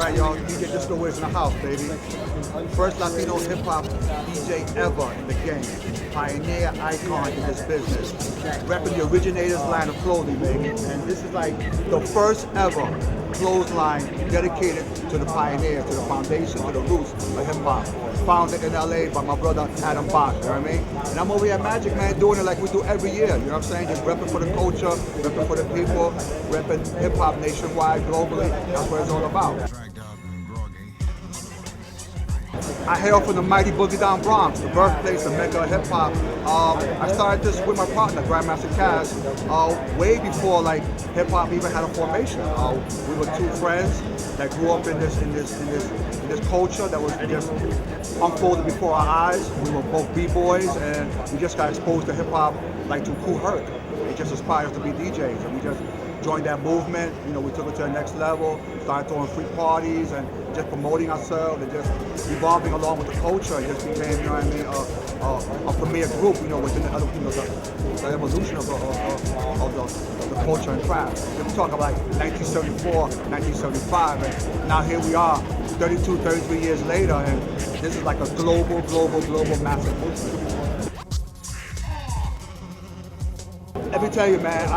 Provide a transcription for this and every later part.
Alright, y'all, DJ Disco Wiz in the house, baby. First Latino hip-hop DJ ever in the game. Pioneer icon in this business. Repping the Originator's line of clothing, baby. And this is like the first ever clothesline dedicated to the pioneer, to the foundation, to the roots of hip-hop. Founded in LA by my brother Adam Bach, you know what I mean? And I'm over here at Magic, man, doing it like we do every year, you know what I'm saying? Just repping for the culture, repping for the people, repping hip-hop nationwide, globally. That's what it's all about. I hail from the mighty Boogie Down Bronx, the birthplace of mega hip hop. I started this with my partner, Grandmaster Cass, way before like hip hop even had a formation. We were two friends that grew up in this culture that was just unfolded before our eyes. We were both b-boys, and we just got exposed to hip hop like to Kool Herc. It just inspired us to be DJs, and we just joined that movement. You know, we took it to the next level, started throwing free parties and just promoting ourselves and just evolving along with the culture. It just became, you know what I mean, a premier group, you know, within the other, you know, the evolution of the culture and craft. And we talk about like 1974, 1975, and now here we are, 32, 33 years later, and this is like a global massive movement. Let me tell you, man,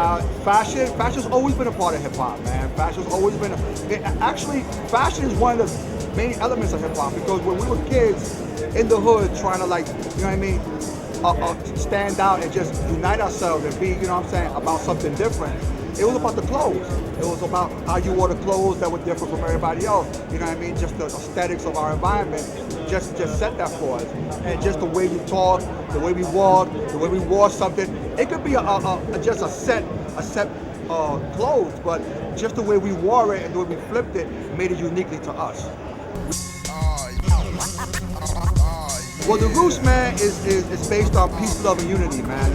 fashion's always been a part of hip hop, man. Fashion's always been, actually, fashion is one of the main elements of hip hop, because when we were kids in the hood trying to, like, you know what I mean, stand out and just unite ourselves and be, you know what I'm saying, about something different, it was about the clothes. It was about how you wore the clothes that were different from everybody else. You know what I mean? Just the aesthetics of our environment just set that for us. And just the way we talk, the way we walk, the way we wore something. It could be just a set clothes, but just the way we wore it and the way we flipped it made it uniquely to us. Well, the roots, man, is based on peace, love, and unity, man.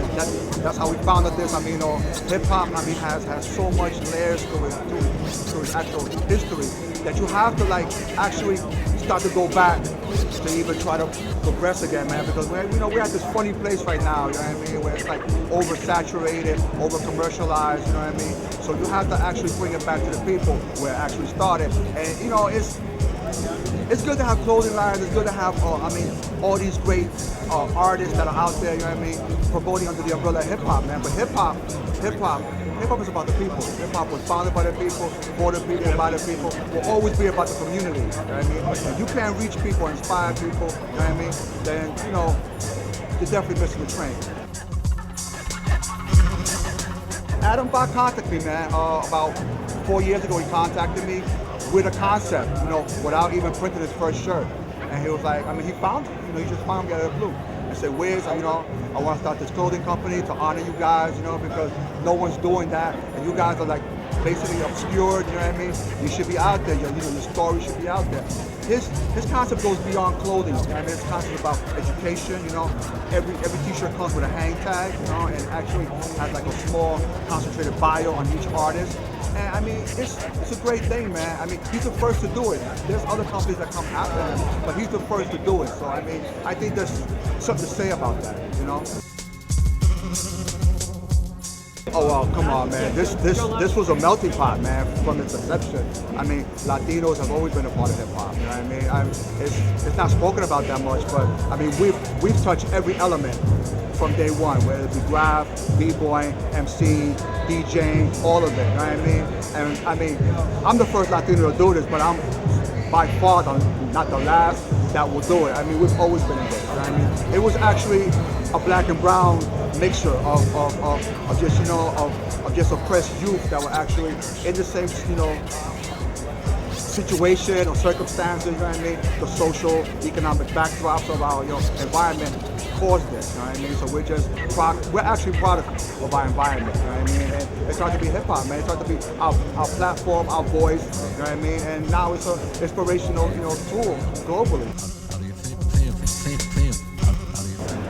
That's how we founded this. I mean, you know, hip hop, I mean, has so much layers to its actual history that you have to, like, actually start to go back to even try to progress again, man. Because we're at this funny place right now, you know what I mean, where it's like oversaturated, over commercialized, you know what I mean. So you have to actually bring it back to the people where it actually started, and you know, it's good to have clothing lines. It's good to have, I mean, all these great artists that are out there, you know what I mean, promoting under the umbrella of hip hop, man. But hip hop is about the people. Hip hop was founded by the people, for the people, by the people. Will always be about the community, you know what I mean. If you can't reach people, inspire people, you know what I mean, then, you know, you're definitely missing the train. Adam Bach contacted me, man, about 4 years ago. He contacted me with a concept, you know, without even printing his first shirt. And he was like, I mean, he found it, you know, he just found me out of the blue. And said, Wiz, you know, I want to start this clothing company to honor you guys, you know, because no one's doing that. And you guys are like basically obscured, you know what I mean? You should be out there, your story should be out there. His concept goes beyond clothing, you know what I mean? His concept is about education, you know. Every t-shirt comes with a hang tag, you know, and actually has like a small concentrated bio on each artist. And I mean, it's a great thing, man. I mean, he's the first to do it. There's other companies that come after him, but he's the first to do it. So I mean, I think there's something to say about that, you know? Oh well, come on, man. This was a melting pot, man, from its inception. I mean, Latinos have always been a part of hip hop. You know what I mean? It's not spoken about that much, but I mean, we've touched every element from day one, whether it be graph, b-boy, MC, DJing, all of it. You know what I mean? And I mean, I'm the first Latino to do this, but I'm by far not the last that will do it. I mean, we've always been in this. You know what I mean? It was actually a black and brown mixture of just, you know, of just oppressed youth that were actually in the same, you know, situation or circumstances, you know what I mean? The social, economic backdrops of our, you know, environment caused this, you know what I mean? So we're actually product of our environment, you know what I mean? And it started to be hip hop, man. It started to be our platform, our voice, you know what I mean? And now it's an inspirational, you know, tool globally.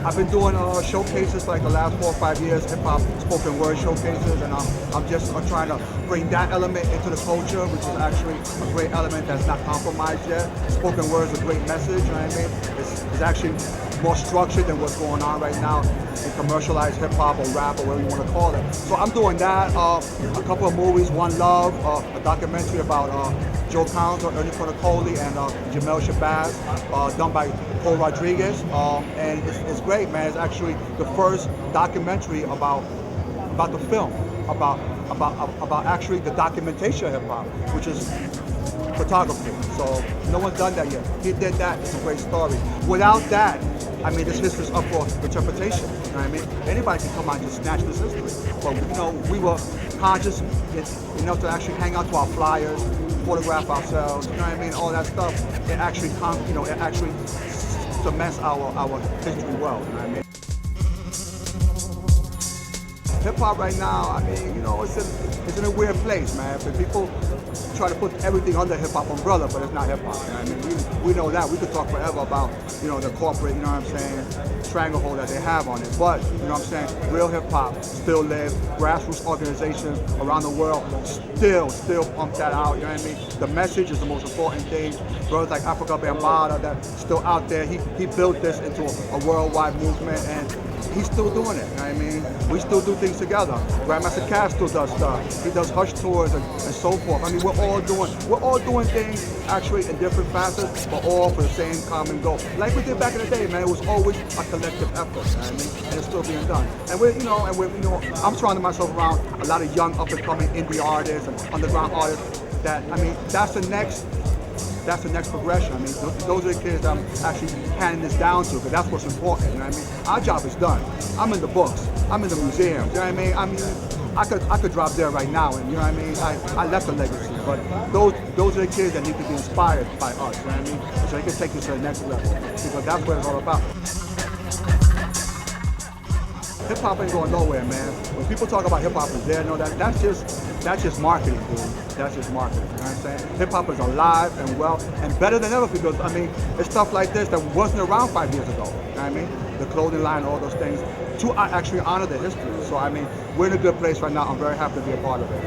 I've been doing showcases like the last 4 or 5 years, hip-hop spoken word showcases, and I'm just trying to bring that element into the culture, which is actually a great element that's not compromised yet. Spoken word is a great message, you know what I mean? It's actually more structured than what's going on right now in commercialized hip hop or rap or whatever you want to call it. So I'm doing that. A couple of movies, One Love, a documentary about Joe Counts, Ernie Conacoli, and Jamel Shabazz, done by Paul Rodriguez, and it's great, man. It's actually the first documentary about the film, about actually the documentation of hip hop, which is photography. So no one's done that yet. He did that. It's a great story. Without that, I mean, this history's up for interpretation. You know what I mean? Anybody can come out and just snatch this history. But you know, we were conscious enough to actually hang out to our flyers, photograph ourselves. You know what I mean? All that stuff. It actually, it actually cements our history well. You know what I mean? Hip hop right now, I mean, you know, it's in a weird place, man. But people try to put everything under hip hop umbrella, but it's not hip hop. You know what I mean? We know that. We could talk forever about, you know, the corporate, you know what I'm saying, stranglehold that they have on it. But, you know what I'm saying, real hip hop still lives. Grassroots organizations around the world still pump that out. You know what I mean? The message is the most important thing. Brothers like Africa Bambaataa that's still out there. He built this into a worldwide movement, and he's still doing it. You know what I mean? We still do things together. Grandmaster Cass still does stuff. He does hush tours and so forth. I mean, we're all doing things actually in different facets, but all for the same common goal. Like we did back in the day, man. It was always a collective effort. You know what I mean? And it's still being done. And I'm surrounding myself around a lot of young up and coming indie artists and underground artists. That, I mean, that's the next progression. I mean, those are the kids that I'm actually handing this down to, because that's what's important. You know what I mean? Our job is done. I'm in the books. I'm in the museum. You know what I mean? I could drop there right now, and you know what I mean? I left a legacy, but those are the kids that need to be inspired by us. You know what I mean? So they can take this to the next level, because that's what it's all about. Hip hop ain't going nowhere, man. When people talk about hip hop is there, no, that's just marketing, dude. That's just marketing. You know what I'm saying? Hip hop is alive and well and better than ever, because I mean, it's stuff like this that wasn't around 5 years ago. You know what I mean? The clothing line, all those things, to actually honor the history. So I mean, we're in a good place right now. I'm very happy to be a part of it.